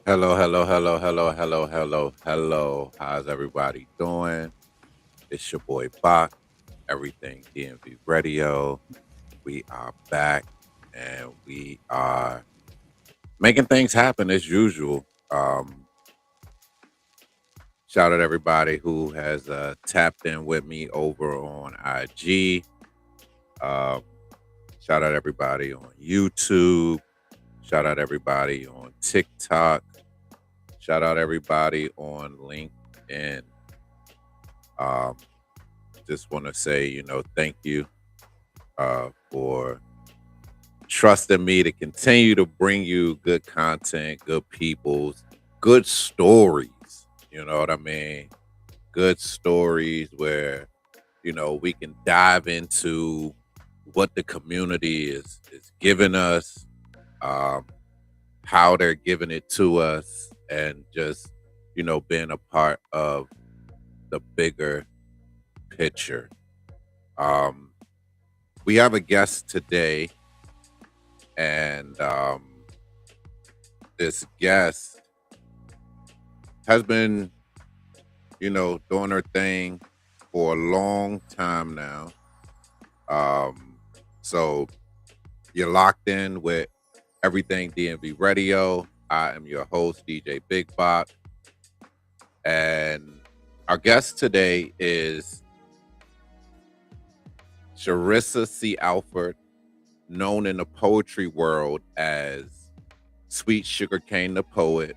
Hello, hello, hello, hello, hello, hello, hello. How's everybody doing? It's your boy Bach, Everything DMV Radio. We are back and we are making things happen as usual. Shout out everybody who has tapped in with me over on IG. Um, Shout out everybody on YouTube. Shout out everybody on TikTok. Shout out everybody on LinkedIn. Um, just want to say, thank you for trusting me to continue to bring you good content, good peoples, good stories. You know what I mean? Good stories where, we can dive into what the community is giving us, um, how they're giving it to us, and just, being a part of the bigger picture. Um, we have a guest today, and this guest has been, doing her thing for a long time now. So you're locked in with Everything DMV Radio. I am your host, DJ Big Bàk, and our guest today is Cherisa C Alford, known in the poetry world as SweetSugarCanethepoet.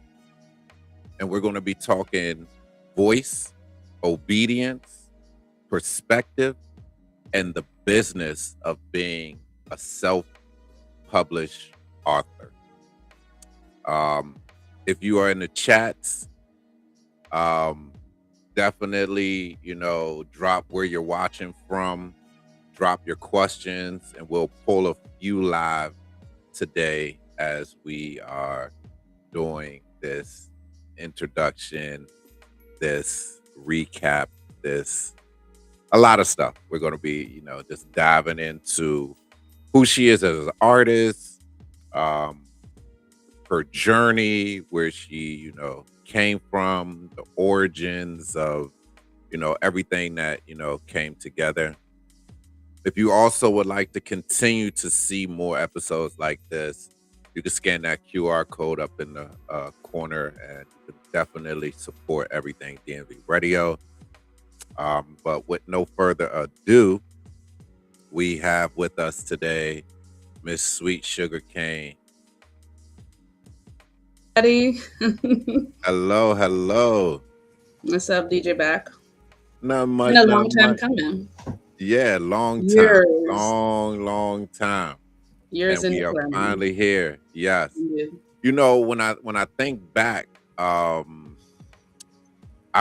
And we're going to be talking voice, obedience, perspective, and the business of being a self-published author. If you are in the chats, definitely, drop where you're watching from, drop your questions, and we'll pull a few live today as we are doing this introduction, this recap, this a lot of stuff. We're going to be, just diving into who she is as an artist, um, her journey, where she, came from, the origins of, everything that, came together. If you also would like to continue to see more episodes like this, you can scan that QR code up in the corner, and you can definitely support Everything DMV Radio. But with no further ado, we have with us today Miss Sweet Sugar Cane. Buddy. Hello, hello. What's up, DJ Back? Not Been much, a not long time much. coming. Yeah, long time, Years. long time, Years and in we the are planning. finally here. Yes, Yeah. when I think back, I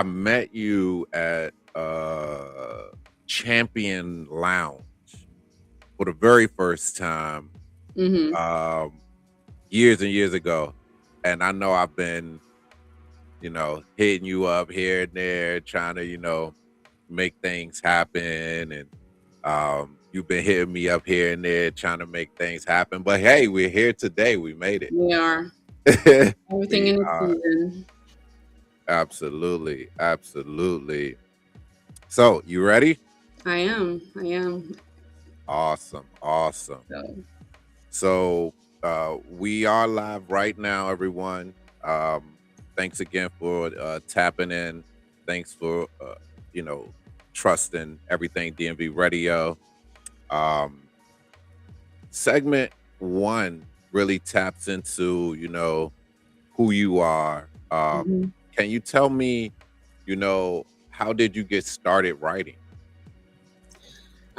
met you at Champion Lounge for the very first time, Mm-hmm. um, years and years ago, and I know I've been, hitting you up here and there, trying to, make things happen, and you've been hitting me up here and there, trying to make things happen. But hey, we're here today. We made We are. it. Everything We in its are season. absolutely, absolutely. So, you ready? I am. I am. Awesome, awesome. So, So, we are live right now, everyone. Um, Thanks again for tapping in. Thanks for you know trusting Everything DMV Radio. Um, Segment one really taps into who you are. mhm. Can you tell me, how did you get started writing?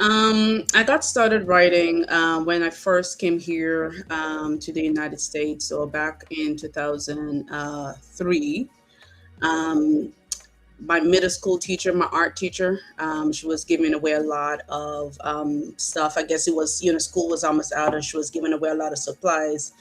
I got started writing when I first came here to the United States. So back in 2003. Um, my middle school teacher, my art teacher, she was giving away a lot of stuff. I guess it was, school was almost out and she was giving away a lot of supplies.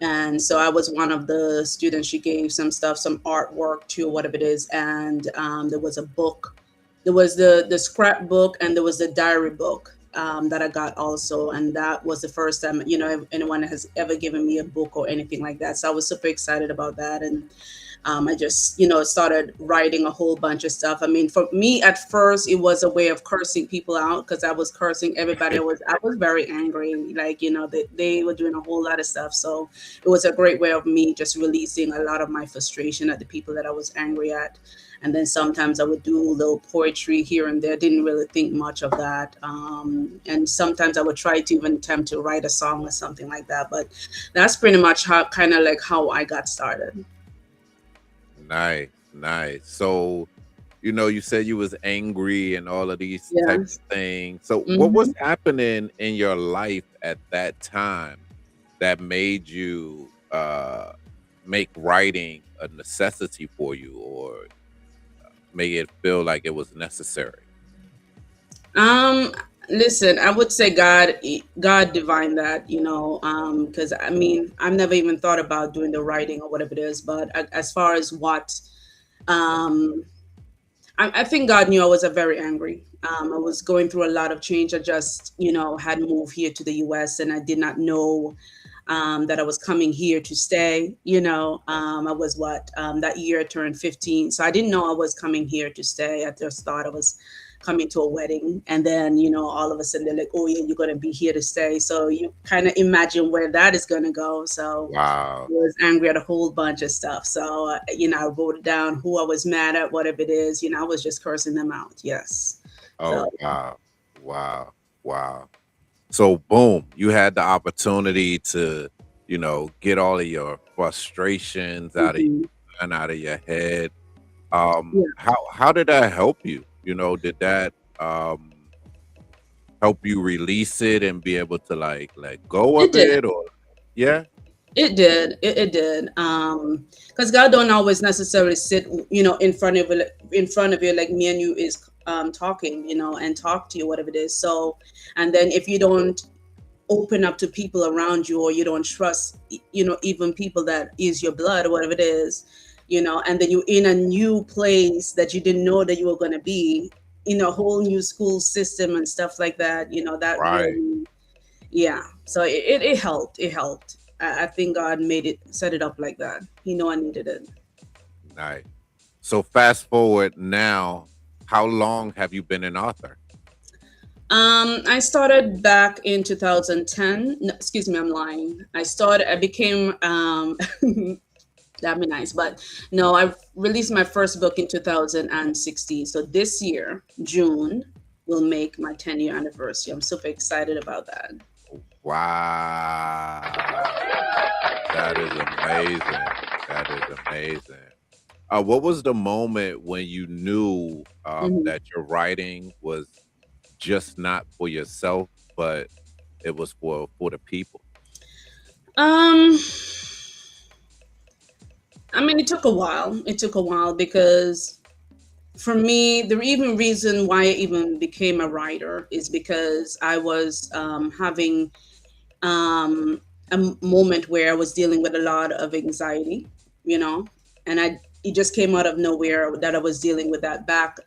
And so I was one of the students. She gave some stuff, some artwork to whatever it is. And there was a book. There was the scrapbook and there was the diary book. that I got also, and that was the first time anyone has ever given me a book or anything like that. So I was super excited about that, and I just started writing a whole bunch of stuff. I mean, for me at first, it was a way of cursing people out because I was cursing everybody. I was very angry, like they were doing a whole lot of stuff. So it was a great way of me just releasing a lot of my frustration at the people that I was angry at. And then sometimes I would do a little poetry here and there. Didn't really think much of that. And sometimes I would try to even attempt to write a song or something like that. But that's pretty much how I got started. Nice, nice. So, you said you was angry and all of these types Yes. of things. So, what was Hmm. happening in your life at that time that made you make writing a necessity for you, or make it feel like it was necessary? Um, Listen, I would say God divined that, because I mean, I've never even thought about doing the writing or whatever it is, but as far as what, um, I think God knew I was a very angry. I was going through a lot of change. I just, had moved here to the U.S. and I did not know that I was coming here to stay. I was that year I turned 15. So I didn't know I was coming here to stay. I just thought I was coming to a wedding. And then, all of a sudden they're like, oh, yeah, you're going to be here to stay. So you kind of imagine where that is going to go. So Wow. I was angry at a whole bunch of stuff. So, I wrote it down who I was mad at, whatever it is. I was just cursing them out. Yes. So, Oh, wow. Wow. Wow. So boom, you had the opportunity to, get all of your frustrations out of mhm. and out of your head. Yeah, How did that help you? Did that help you release it and be able to like let go it of did. it, or yeah? It did. It did. Because God don't always necessarily sit, in front of you, like me and you is talking, and talk to you, whatever it is. So, and then if you don't open up to people around you, or you don't trust, even people that is your blood or whatever it is, and then you're in a new place that you didn't know that you were going to be, in a whole new school system and stuff like that, that Right. really, yeah. So it helped. It helped. I think God made it, set it up like that. He knew I needed it. Nice. So fast forward now, how long have you been an author? I started back in 2010. No, excuse me, I'm lying. I became, that'd be nice. But no, I released my first book in 2016. So this year, June, will make my 10-year anniversary. I'm super excited about that. Wow. That is amazing. That is amazing. What was the moment when you knew Mhm. that your writing was just not for yourself, but it was for the people? Um, I mean, it took a while. It took a while because for me, the even reason why I even became a writer is because I was having a moment where I was dealing with a lot of anxiety, you know, and it just came out of nowhere that I was dealing with that back.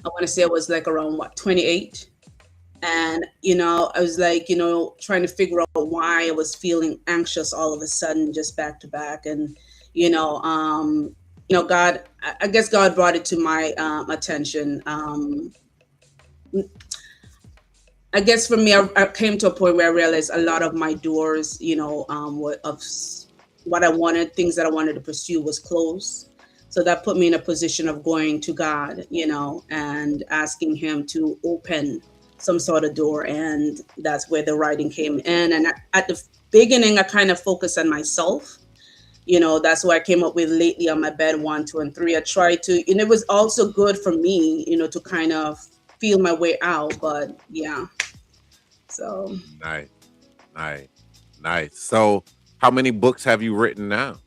I want to say I was like around 28. And, I was like, trying to figure out why I was feeling anxious all of a sudden, just back to back. And, you know, um, God, I guess God brought it to my attention. I guess for me, I came to a point where I realized a lot of my doors, what I wanted, things that I wanted to pursue was closed. So that put me in a position of going to God, and asking Him to open some sort of door. And that's where the writing came in. And at the beginning, I kind of focused on myself. That's why I came up with lately on my bed 1, 2, and 3. I tried to, and it was also good for me, to kind of feel my way out. But yeah, so, Nice, nice, nice. So, how many books have you written now?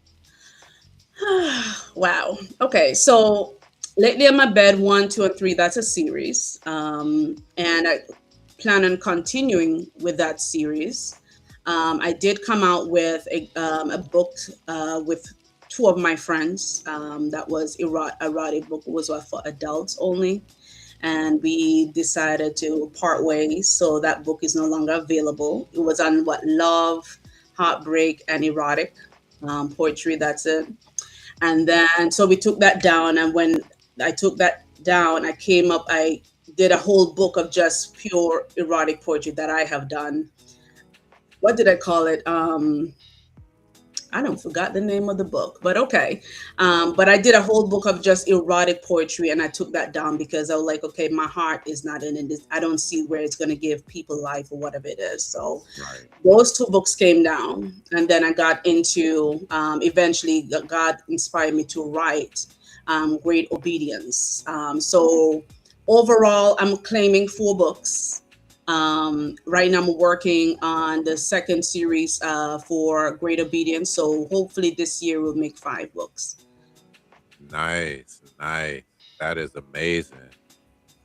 wow. Okay, so lately on my bed, 1, 2, and 3. That's a series, and I plan on continuing with that series. I did come out with a book with two of my friends. That was erotic book. It was for adults only, and we decided to part ways. So that book is no longer available. It was on what, love, heartbreak, and erotic poetry. That's it. And then so we took that down, and when I took that down, I did a whole book of just pure erotic poetry that I have done. What did I call it? I don't forgot the name of the book, but okay. But I did a whole book of just erotic poetry, and I took that down because I was like, okay, my heart is not in it. I don't see where it's going to give people life or whatever it is. So Right. those two books came down, and then I got into, eventually God inspired me to write Great Obedience. So overall, I'm claiming 4 books. Right now, I'm working on the second series for Great Obedience. So hopefully this year we'll make 5 books. Nice. Nice. That is amazing.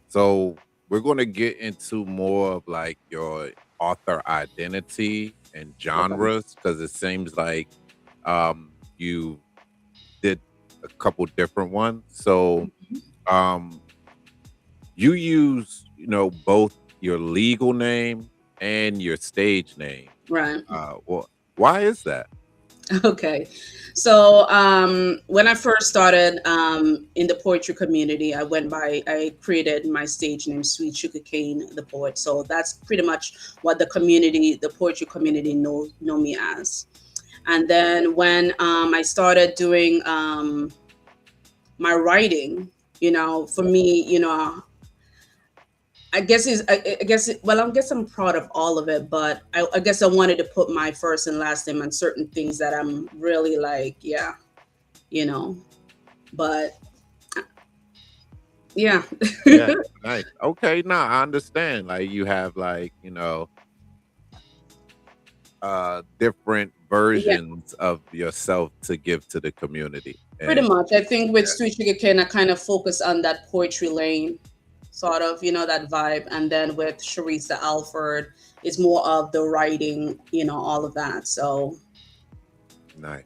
So we're going to get into more of like your author identity and Okay. genres because it seems like you did a couple different ones. So um, you use, both your legal name and your stage name. Right. Well, why is that? Okay. So when I first started in the poetry community, I created my stage name, Sweet Sugar Cane the Poet. So that's pretty much what the poetry community know me as. And then when I started doing my writing, for me, I guess I'm proud of all of it, but I guess I wanted to put my first and last name on certain things that I'm really like, yeah, you know, but yeah. Yeah, nice. Okay, now I understand. Like you have like, different Yeah, versions of yourself to give to the community. pretty And much. I think with yeah, Sweet Sugar Cane, I kind of focus on that poetry lane, sort of, that vibe. And then with Cherisa Alford, it's more of the writing, all of that. So nice,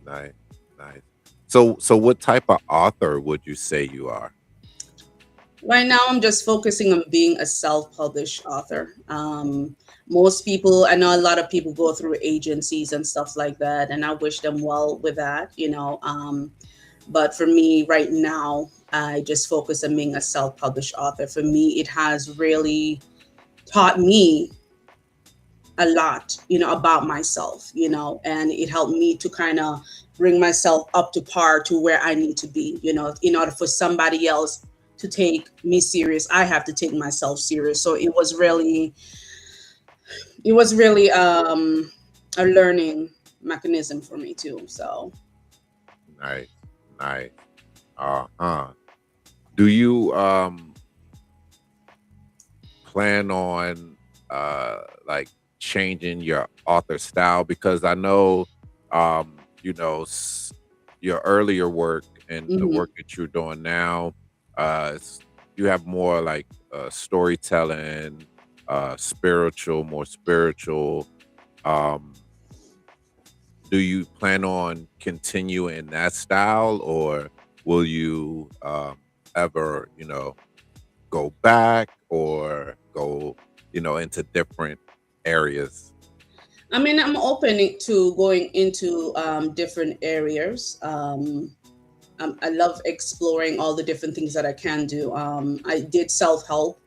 nice, nice. So what type of author would you say you are? right now, I'm just focusing on being a self-published author. Most people, I know a lot of people go through agencies and stuff like that, and I wish them well with that. But for me, right now, I just focus on being a self-published author. For me, it has really taught me a lot, about myself, and it helped me to kind of bring myself up to par to where I need to be, in order for somebody else to take me serious, I have to take myself serious. So it was really a learning mechanism for me too. So Nice, nice. Uh-huh. Do you plan on like changing your author style? Because I know your earlier work and the mhm. work that you're doing now, it's, you have more like storytelling, more spiritual. um do you plan on continuing that style, or will you ever go back or go into different areas? I mean, I'm open to going into different areas. I love exploring all the different things that I can do. I did self help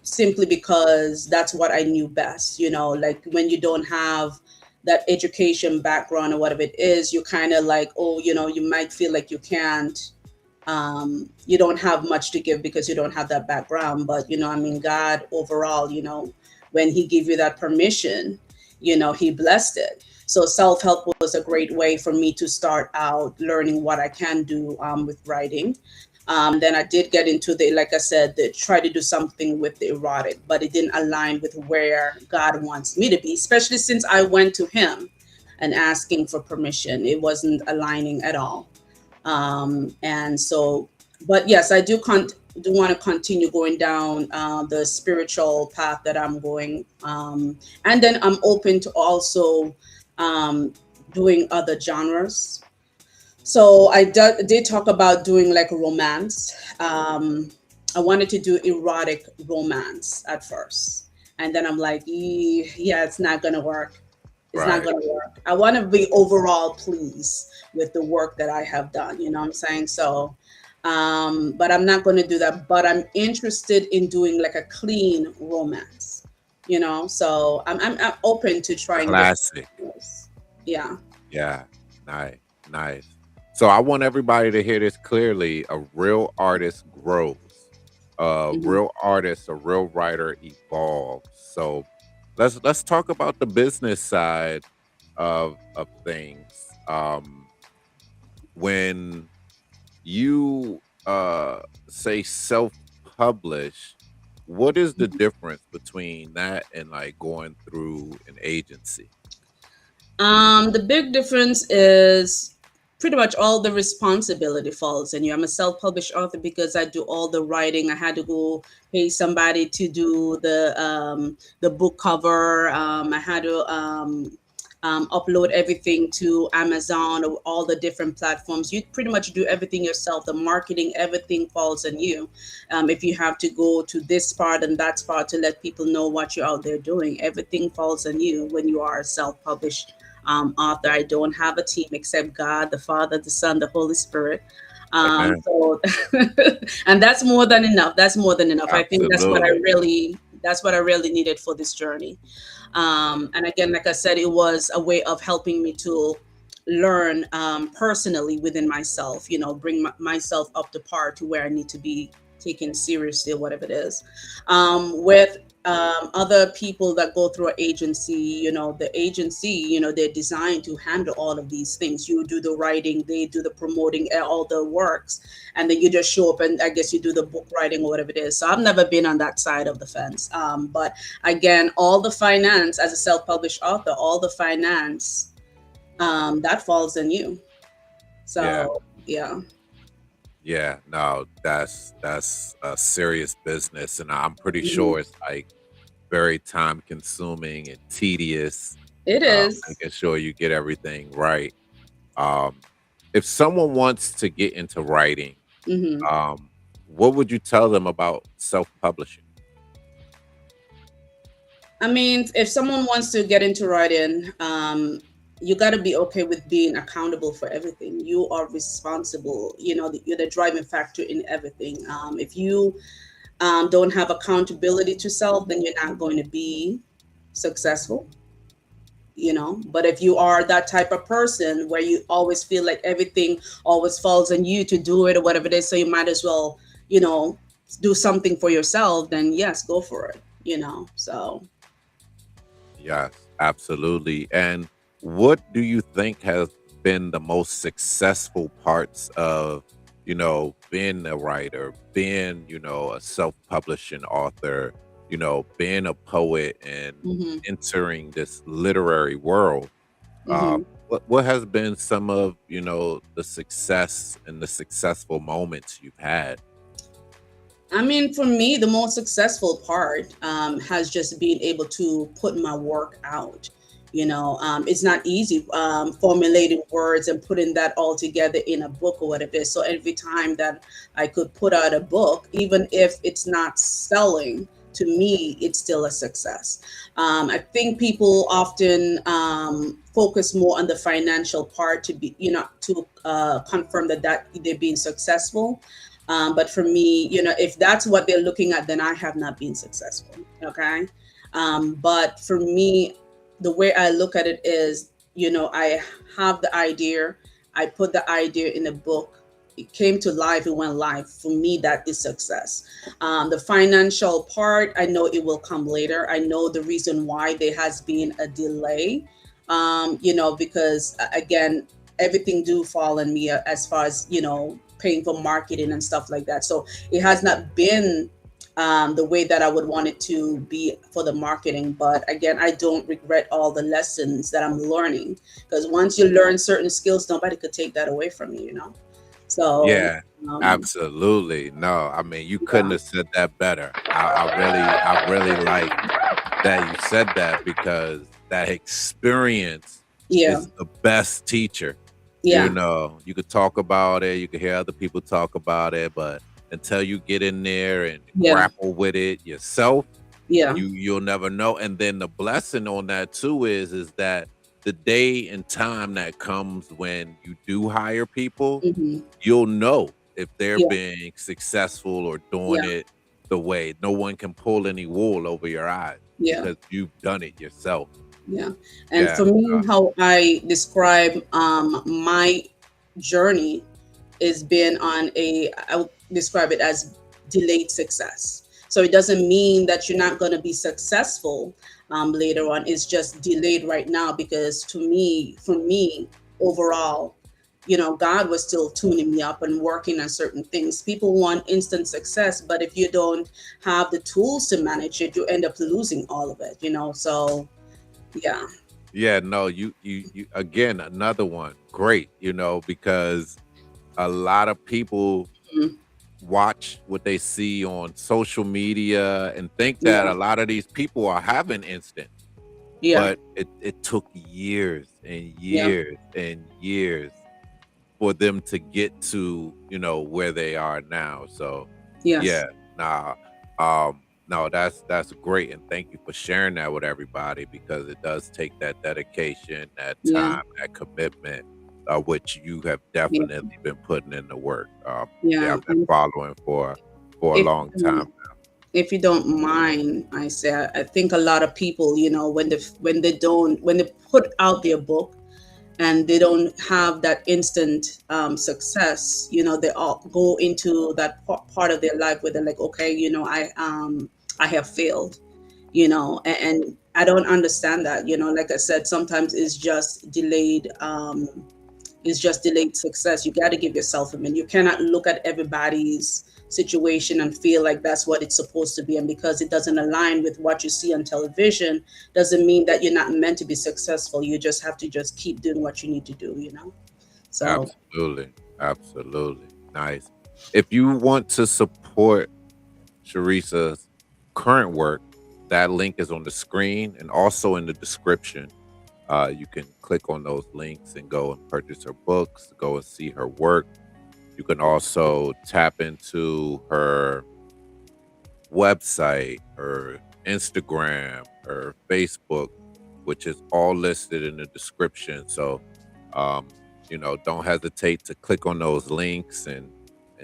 simply because that's what I knew best. Like when you don't have that education background or whatever it is, you kind of like, oh, you might feel like you can't. You don't have much to give because you don't have that background. But I mean, God overall, when He gave you that permission, He blessed it. So self help was a great way for me to start out learning what I can do with writing. Then I did get into like I said, try to do something with the erotic, but it didn't align with where God wants me to be, especially since I went to Him and asking for permission. It wasn't aligning at all. And so, but yes, I do want to continue going down the spiritual path that I'm going. And then I'm open to also um, doing other genres. So I did talk about doing like romance. I wanted to do erotic romance at first. And then I'm like, yeah, it's not going to work. It's not Right. going to work. I want to be overall pleased with the work that I have done. You know what I'm saying? So, but I'm not going to do that. But I'm interested in doing like a clean romance, you know? So I'm open to trying different Classic. things. Yeah. Yeah. Nice. Nice. So I want everybody to hear this clearly. A real artist grows. A Hmm. real artist, a real writer evolves. So let's talk about the business side of things. When you say self-publish, what is the difference between that and like going through an agency? The big difference is pretty much all the responsibility falls on you. I'm a self-published author because I do all the writing. I had to go pay somebody to do the book cover. I had to upload everything to Amazon or all the different platforms. You pretty much do everything yourself. The marketing, everything falls on you. If you have to go to this part and that part to let people know what you're out there doing, everything falls on you when you are a self-published author. I don't have a team except God, the Father, the Son, the Holy Spirit. Amen. So, and that's more than enough. That's more than enough. I think Absolutely. that's what I really needed for this journey. And again, like I said, it was a way of helping me to learn personally within myself, you know, bring myself up to par to where I need to be taken seriously or whatever it is. With other people that go through an agency, you know, the agency, you know, they're designed to handle all of these things. You do the writing, they do the promoting, all the works, and then you just show up and I guess you do the book writing or whatever it is. So I've never been on that side of the fence. But again, all the finance as a self-published author, all the finance that falls on you. Yeah. So yeah. Yeah. No, that's a serious business, and I'm pretty Hmm. sure it's like very time consuming and tedious. It is. Making sure you get everything right. Um, if someone wants to get into writing, Hmm. um, what would you tell them about self-publishing? I mean, if someone wants to get into writing, you got to be okay with being accountable for everything. You are responsible. You know, you're the driving factor in everything. If you don't have accountability to self, then you're not going to be successful. You know, but if you are that type of person where you always feel like everything always falls on you to do it or whatever it is, so you might as well, you know, do something for yourself, then yes, go for it. You know, so. Yes, absolutely. And what do you think has been the most successful parts of, being a writer, being, a self-publishing author, being a poet and Hmm. entering this literary world? Hmm. What has been some of, the success and the successful moments you've had? I mean, for me, the most successful part has just been able to put my work out. You know, it's not easy formulating words and putting that all together in a book or whatever it is. So every time that I could put out a book, even if it's not selling, to me, it's still a success. I think people often focus more on the financial part to be, you know, to confirm that they're being successful. But for me, you know, if that's what they're looking at, then I have not been successful. Okay. But for me, the way I look at it is, you know, I have the idea, I put the idea in a book, it came to life, it went live. For me, that is success. The financial part, I know it will come later. I know the reason why there has been a delay, you know, because again, everything do fall on me as far as, you know, paying for marketing and stuff like that. So it has not been the way that I would want it to be for the marketing. But again, I don't regret all the lessons that I'm learning because once you learn certain skills, nobody could take that away from you, you know? So, Yeah, um, absolutely. No, I mean, you couldn't yeah, have said that better. I really like that you said that because that experience yeah, is the best teacher. yeah, You could talk about it, you could hear other people talk about it, but until you get in there and Yeah. grapple with it yourself, Yeah. you'll never know. And then the blessing on that too is that the day and time that comes when you do hire people, Hmm. you'll know if they're Yeah. being successful or doing Yeah. it the way. No one can pull any wool over your eyes Yeah. because you've done it yourself. Yeah. And Yeah. for me, how I describe my journey is been on a, I would describe it as delayed success. So it doesn't mean that you're not going to be successful later on. It's just delayed right now because to me, for me, overall, God was still tuning me up and working on certain things. People want instant success, but if you don't have the tools to manage it, you end up losing all of it. So yeah. Yeah, no, you again, another one. Great, because a lot of people Mhm. watch what they see on social media and think that Yeah. a lot of these people are having instant, Yeah. but it took years and Yeah. years and years for them to get to, where they are now. So Yes. yeah, nah, no, that's great. And thank you for sharing that with everybody because it does take that dedication, that Yeah. time, that commitment, which you have Yeah. definitely been putting in the work. Yeah, Yeah. I've been following for a if long time. if you don't mind, I say I think a lot of people, when they put out their book and they don't have that instant success, they all go into that part of their life where they're like, okay, I have failed, and I don't understand that. Like I said, sometimes it's just delayed success. You got to give yourself a minute. You cannot look at everybody's situation and feel like that's what it's supposed to be. And because it doesn't align with what you see on television, doesn't mean that you're not meant to be successful. You just have to just keep doing what you need to do. So, Absolutely, absolutely, nice. If you want to support Cherisa's current work, that link is on the screen and also in the description. You can click on those links and go and purchase her books, go and see her work. You can also tap into her website, her Instagram, her Facebook, which is all listed in the description. So, um, don't hesitate to click on those links and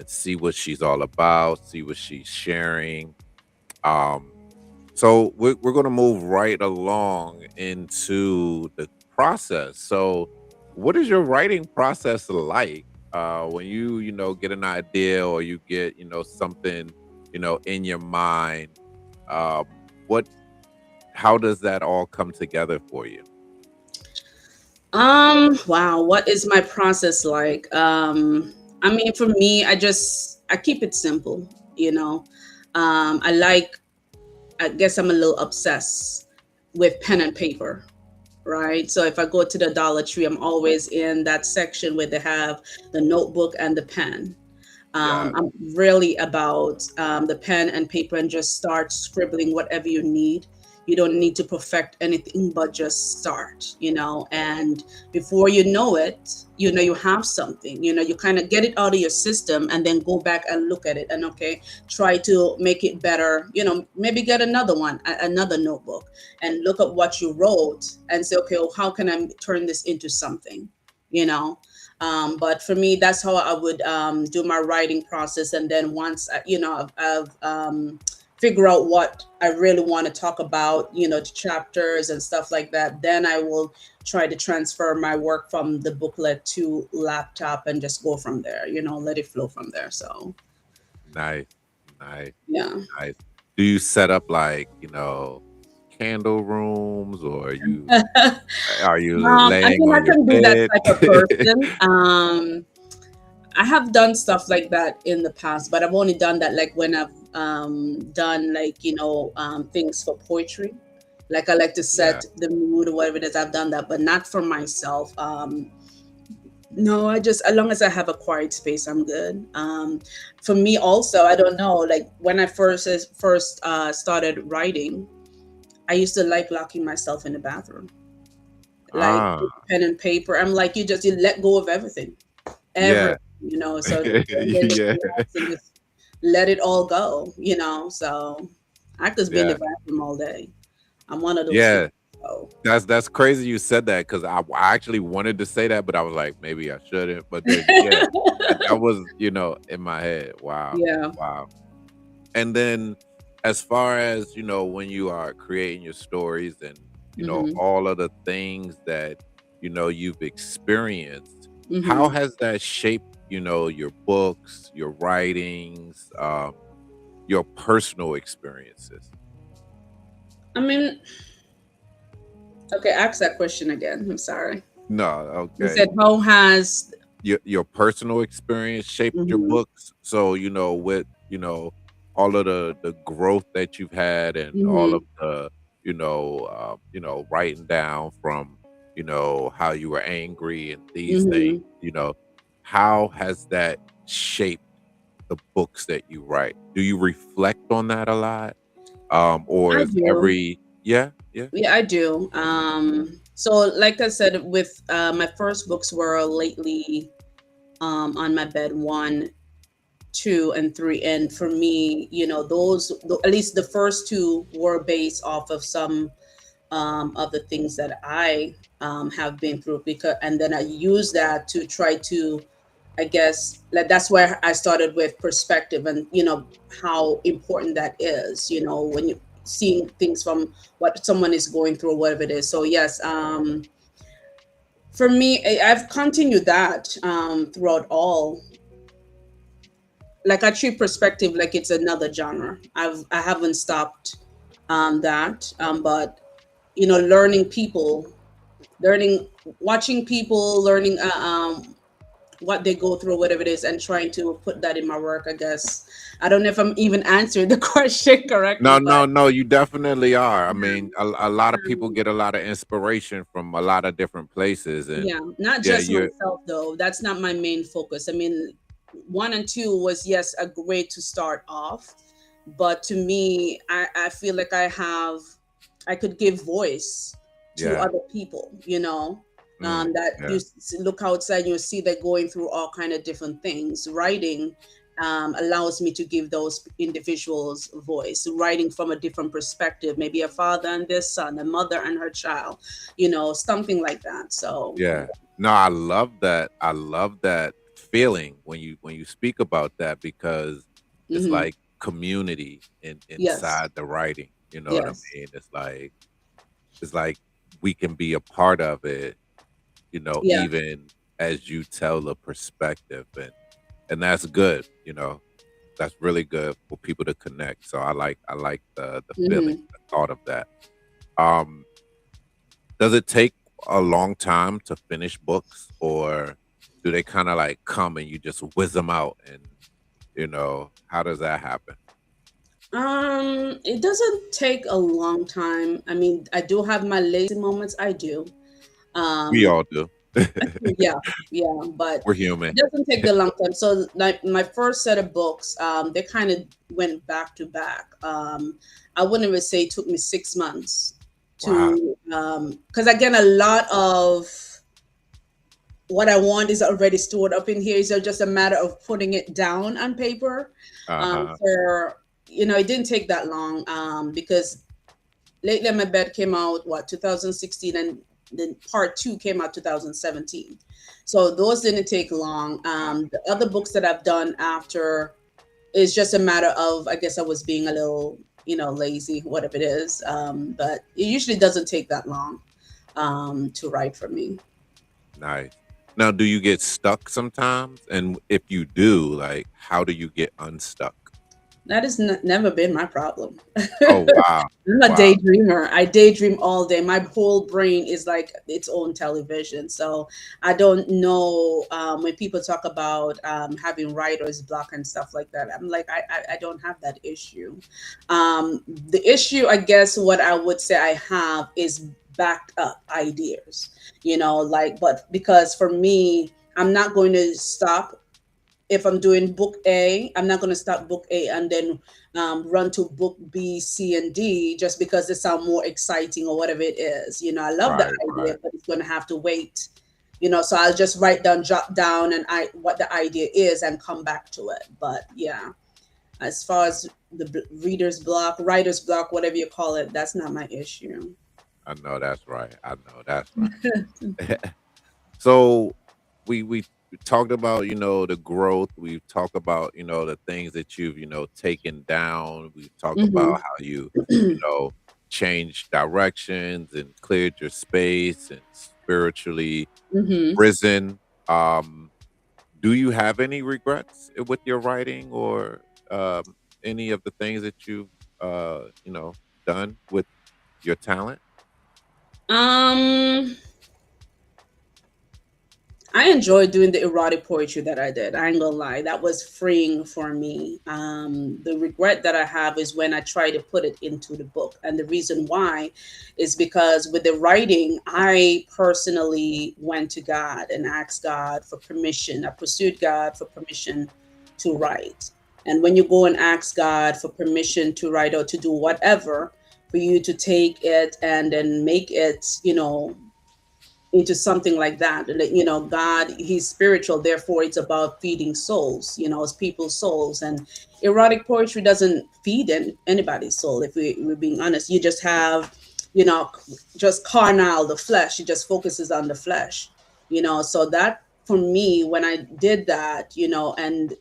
see what she's all about, see what she's sharing. Um, so we're going to move right along into the process. So, what is your writing process like when you get an idea or you get something in your mind? Um, what How does that all come together for you? wow, what is my process like? I mean, for me, I keep it simple, you know. I like, I guess I'm a little obsessed with pen and paper, right? So if I go to the Dollar Tree, I'm always in that section where they have the notebook and the pen. Yeah, I'm really about the pen and paper and just start scribbling whatever you need. You don't need to perfect anything, but just start, and before you know it, you have something, you kind of get it out of your system and then go back and look at it and, okay, try to make it better, maybe get another one, another notebook and look at what you wrote and say, okay, well, how can I turn this into something, you know? But for me, that's how I would do my writing process. And then once I've figure out what I really want to talk about, the chapters and stuff like that, then I will try to transfer my work from the booklet to laptop and just go from there. Let it flow from there. So nice, nice, yeah. nice. Do you set up like candle rooms, or are you I laying mean, I on your can be that bed? type of person. I have done stuff like that in the past, but I've only done that like when I've done like things for poetry. Like I like to Yeah. set the mood or whatever it is. I've done that, but not for myself. No, I just as long as I have a quiet space, I'm good. For me, also, I don't know. Like when I first started writing, I used to like locking myself in the bathroom, like Ah, with pen and paper. I'm like, you let go of everything, yeah. everything. So and then just Yeah. relax and just let it all go, So I could be in the Yeah. bathroom all day. I'm one of those Yeah. people. So That's crazy you said that because I actually wanted to say that, but I was like, maybe I shouldn't. But then, yeah, that was, in my head. Wow. yeah. Wow. And then as far as, when you are creating your stories and, hmm all of the things that, you've experienced, how hmm has that shaped, your books, your writings, your personal experiences? I mean, okay, ask that question again. I'm sorry. No, You okay. said how has Your personal experience shaped your hmm books. So, with, all of the growth that you've had and all of hmm the, writing down from, how you were angry and these things, hmm how has that shaped the books that you write? Do you reflect on that a lot? Or I is do. every yeah, yeah. Yeah, I do. So like I said, with my first books were lately on my bed, 1, 2, and 3. And for me, at least the first two were based off of some of the things that I have been through, because and then I use that to try to, I guess, like that's where I started with perspective, and how important that is, when you seeing things from what someone is going through or whatever it is. So yes, for me, I've continued that throughout all. Like I treat perspective like it's another genre. I haven't stopped that, but learning people, learning, watching people, learning what they go through, whatever it is, and trying to put that in my work. I guess I don't know if I'm even answering the question correctly, No, but no, no, you definitely are. I yeah, mean, a lot of people get a lot of inspiration from a lot of different places, and yeah, not yeah, just you're myself though. That's not my main focus. I mean, 1 and 2 was, yes, a way to start off, but to me, I feel like I could give voice to yeah, other people, that yeah, look outside, you see they're going through all kind of different things. Writing allows me to give those individuals voice, writing from a different perspective, maybe a father and their son, a mother and her child, something like that. So yeah. No, I love that. I love that feeling when you speak about that because it's hmm like community yes, inside the writing. You know what I yes, mean? It's like we can be a part of it. yeah, Even as you tell the perspective, and that's good. That's really good for people to connect. So I like the feeling, hmm the thought of that. Um, does it take a long time to finish books, or do they kind of like come and you just whiz them out? And how does that happen? it doesn't take a long time. I mean, I do have my lazy moments. I do. We Um, all do. yeah, yeah, but We're human. it doesn't take the long time. So, like my first set of books, they kind of went back to back. I wouldn't even say it took me 6 months Wow. to, because again, a lot of what I want is already stored up in here. So just a matter of putting it down on paper. Uh huh. For it didn't take that long, because Lately My Bed came out, what, 2016, and then part 2 came out 2017. So those didn't take long. The other books that I've done after is just a matter of, I guess I was being a little, lazy, whatever it is. But it usually doesn't take that long to write for me. Nice. Now, do you get stuck sometimes? And if you do, like, how do you get unstuck? That has never been my problem. Oh wow, I'm a wow. daydreamer. I daydream all day. My whole brain is like its own television. So I don't know, when people talk about having writer's block and stuff like that. I'm like, I don't have that issue. The issue, I guess, what I would say I have is backed up ideas. Like, but because for me, I'm not going to stop. If I'm doing book A, I'm not going to start book A and then run to book B, C, and D just because they sound more exciting or whatever it is. I love the Right, idea, right. but it's going to have to wait. So I'll just write down, jot down, and I what the idea is and come back to it. But yeah, As far as the reader's block, writer's block, whatever you call it, that's not my issue. I know that's right. I know that's right. So we talked about, the growth. We've talked about, the things that you've, taken down. We've talked about Mm-hmm. how you know changed directions and cleared your space and spiritually Mm-hmm. risen. um do you have any regrets with your writing, or any of the things that you've done with your talent? Um, I enjoyed doing the erotic poetry that I did. I ain't gonna lie, that was freeing for me. The regret that I have is when I try to put it into the book, and the reason why is because with the writing, I personally went to God and asked God for permission. I pursued God for permission to write, and when you go and ask God for permission to write or to do whatever, for you to take it and then make it, into something like that. And God, He's spiritual, therefore it's about feeding souls, it's people's souls. And erotic poetry doesn't feed anybody's soul. If we're being honest, you just have, you know, just carnal, the flesh. It just focuses on the flesh. So that for me, when I did that, and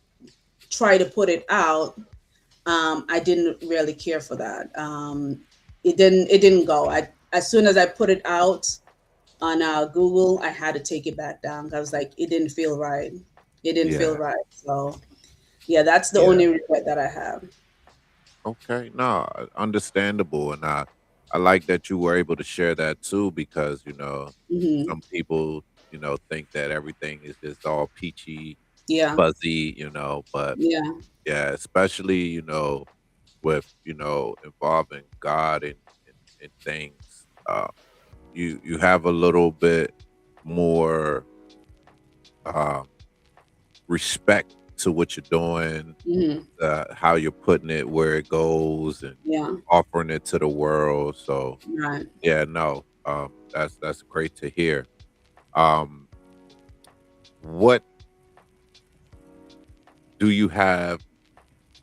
try to put it out, I didn't really care for that. It didn't go. As soon as I put it out on Google, I had to take it back down. I was like, it didn't feel right. It didn't feel Yeah, right. So yeah, that's the yeah. only regret that I have. Okay, no, understandable, and I like that you were able to share that too, because Hmm. some people think that everything is just all peachy Yeah, fuzzy, but yeah, yeah, especially with involving God in things, you have a little bit more um, respect to what you're doing, hmm, how you're putting it, where it goes, and yeah, offering it to the world. So right. yeah, no, that's great to hear. Um, what do you have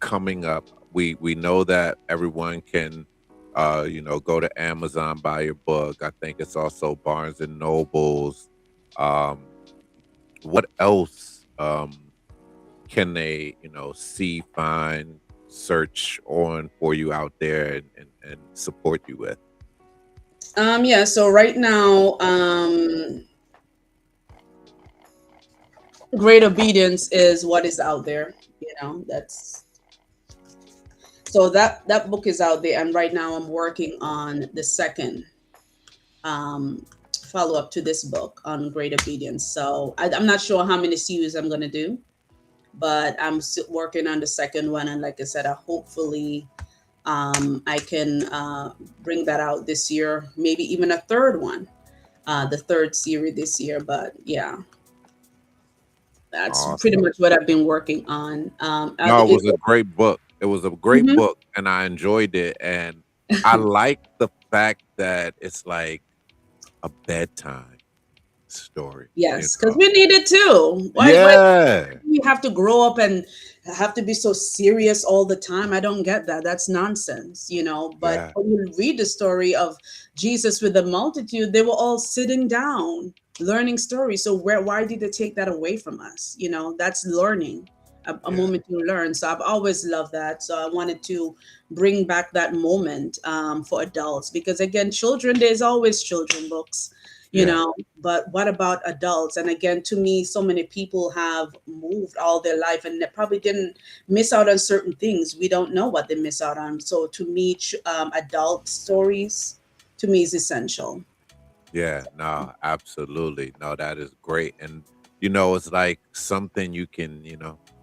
coming up? We know that everyone can go to Amazon, buy your book. I think it's also Barnes and Nobles. Um, what else can they see, find, search on for you out there, and support you with? Yeah, so right now, great obedience is what is out there. That's so that book is out there, and right now I'm working on the second um, follow up to this book on great obedience. So I'm not sure how many series I'm going to do, but I'm still working on the second one. And like I said, I hopefully I can bring that out this year, maybe even a third one, the third series this year. But yeah, that's pretty Awesome. much what I've been working on. No, it was a great book. It was a great Mhm. book, and I enjoyed it. And I like the fact that it's like a bedtime story. You Yes, because know? we need it too. Why Yeah, we have to grow up and have to be so serious all the time? I don't get that. That's nonsense. But yeah, when you read the story of Jesus with the multitude, they were all sitting down, learning stories. So why did they take that away from us? That's learning. A yeah, moment to learn. So I've always loved that. So I wanted to bring back that moment for adults because again, children, there's always children books, you yeah. know but what about adults? And again, to me, so many people have moved all their life and they probably didn't miss out on certain things. We don't know what they miss out on. So to me, adult stories to me is essential. Yeah, no, absolutely. No, that is great. And it's like something you can,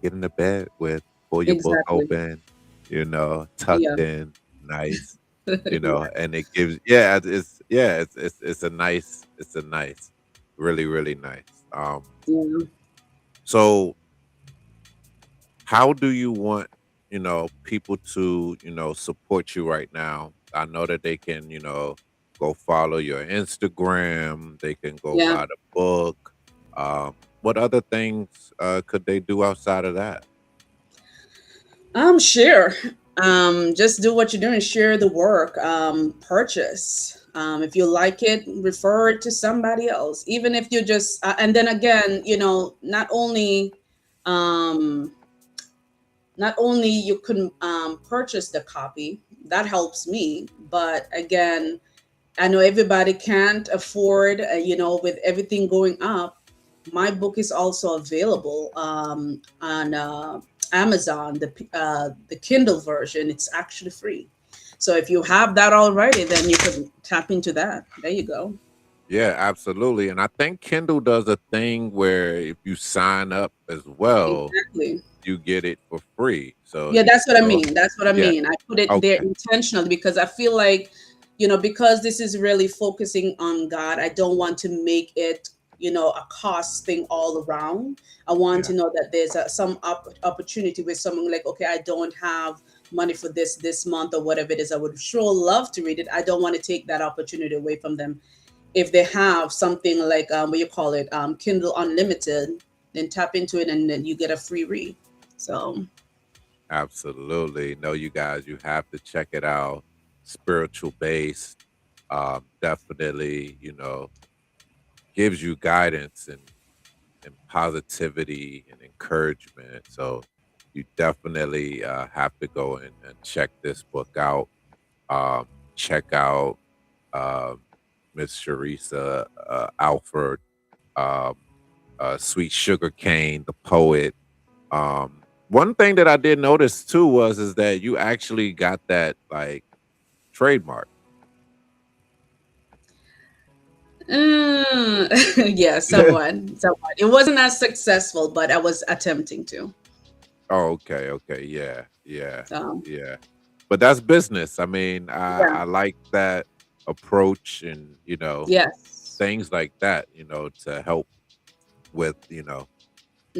get in the bed with, pull your book Exactly. open, Yeah. tucked in, nice, Right. and it gives, it's a nice, really, really nice. Yeah. So how do you want, people to, support you right now? I know that they can, go follow your Instagram, they can go Yeah. buy the book. What other things could they do outside of that? Share. Just do what you're doing. Share the work. Purchase. If you like it, refer it to somebody else. Even if you just, and then again, um, not only you can purchase the copy, that helps me. But again, I know everybody can't afford, with everything going up. My book is also available on Amazon, the Kindle version. It's actually free. So if you have that already, then you can tap into that. There you go. Yeah, absolutely. And I think Kindle does a thing where if you sign up as well, Exactly. you get it for free. So Yeah, you that's can what I go. mean. That's what I Yeah. mean. I put it there Okay. intentionally because I feel like, because this is really focusing on God, I don't want to make it, a cost thing all around. I want Yeah. to know that there's some opportunity with someone like, okay, I don't have money for this month or whatever it is. I would sure love to read it. I don't want to take that opportunity away from them. If they have something like, what you call it, Kindle Unlimited, then tap into it and then you get a free read. So. Absolutely. No, you guys, you have to check it out. Spiritual based. Definitely, gives you guidance and positivity and encouragement. So you definitely have to go and check this book out. Check out um, Miss Cherisa Alford, um, Sweet Sugar Cane, the poet. One thing that I did notice too was is that you actually got that like trademark. Yeah, somewhat, somewhat. It wasn't as successful, but I was attempting to. Oh, okay, okay, yeah, yeah, So, yeah. But that's business. I mean, yeah, I like that approach and yes. things like that. To help with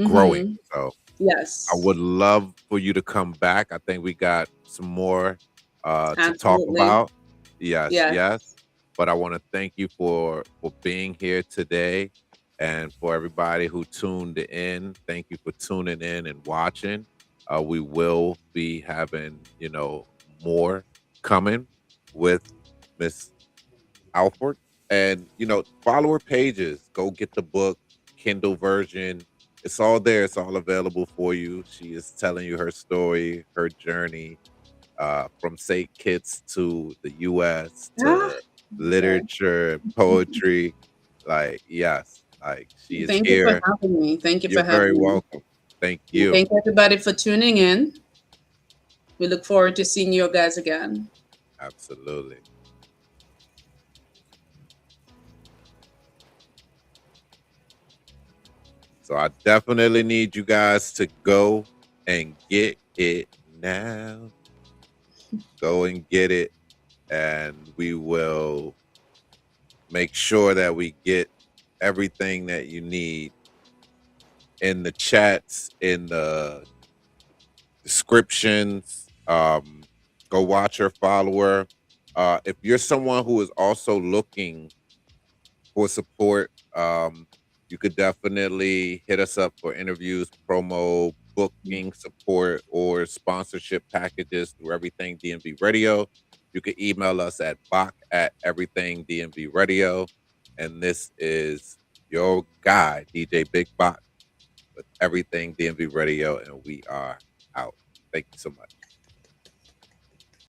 growing. Mm-hmm. So I Yes, would love for you to come back. I think we got some more to talk absolutely. about. Yes, Yes, yes. But I want to thank you for being here today, and for everybody who tuned in. Thank you for tuning in and watching. We will be having more coming with Miss Alford, and follow her pages. Go get the book, Kindle version. It's all there. It's all available for you. She is telling you her story, her journey, from St. Kitts to the U.S. ah, to okay. literature and poetry. Like, yes, like she is Thank you for here. having me. Thank you for You're very having me. welcome. Thank And you. thank everybody for tuning in. We look forward to seeing you guys again. Absolutely. So I definitely need you guys to go and get it now. Go and get it, and we will make sure that we get everything that you need in the chats, in the descriptions. Go watch her, follow her. If you're someone who is also looking for support, you could definitely hit us up for interviews, promo, booking support, or sponsorship packages through Everything DMV Radio. You can email us at Bàk at Everything DMV Radio. And this is your guy, DJ Big Bàk, with Everything DMV Radio, and we are out. Thank you so much.